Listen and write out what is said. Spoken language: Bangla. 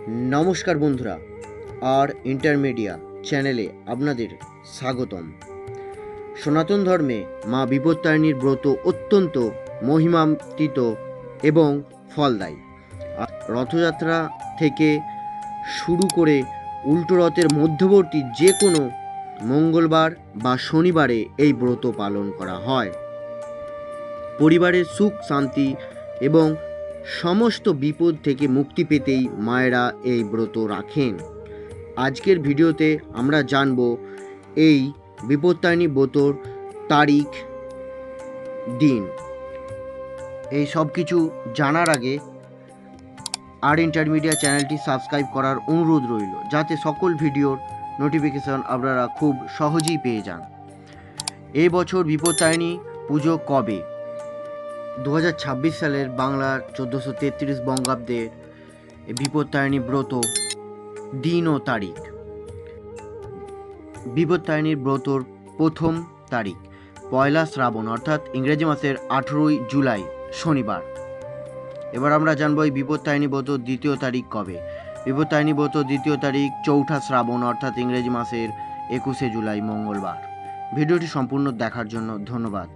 নমস্কার বন্ধুরা, আর ইন্টারমিডিয়া চ্যানেলে আপনাদের স্বাগতম। সনাতন ধর্মে মা বিপত্তারিণীর ব্রত অত্যন্ত মহিমান্বিত এবং ফলদায়ী। আর রথযাত্রা থেকে শুরু করে উল্টো রথের মধ্যবর্তী যে কোনো মঙ্গলবার বা শনিবারে এই ব্রত পালন করা হয়। পরিবারের সুখ শান্তি এবং সমস্ত বিপদ থেকে মুক্তি পেতেই মায়েরা এই ব্রত রাখেন। আজকের ভিডিওতে আমরা জানব এই বিপত্তারিণী ব্রতর তারিখ, দিন। এই সব কিছু জানার আগে আর ইন্টারমিডিয়া চ্যানেলটি সাবস্ক্রাইব করার অনুরোধ রইল, যাতে সকল ভিডিওর নোটিফিকেশন আপনারা খুব সহজেই পেয়ে যান। এই বছর বিপত্তারিণী পুজো কবে? 2026 সালের বাংলার 1433 বঙ্গাব্দের বিপত্তারিণী ব্রত দিন ও তারিখ। বিপত্তারিণীর ব্রতর প্রথম তারিখ 1 শ্রাবণ, অর্থাৎ ইংরেজি মাসের 18 জুলাই শনিবার। এবার আমরা জানবো এই বিপত্তারিণী ব্রত দ্বিতীয় তারিখ কবে। বিপত্তারিণী ব্রত দ্বিতীয় তারিখ 4 শ্রাবণ, অর্থাৎ ইংরেজি মাসের 21 জুলাই মঙ্গলবার। ভিডিওটি সম্পূর্ণ দেখার জন্য ধন্যবাদ।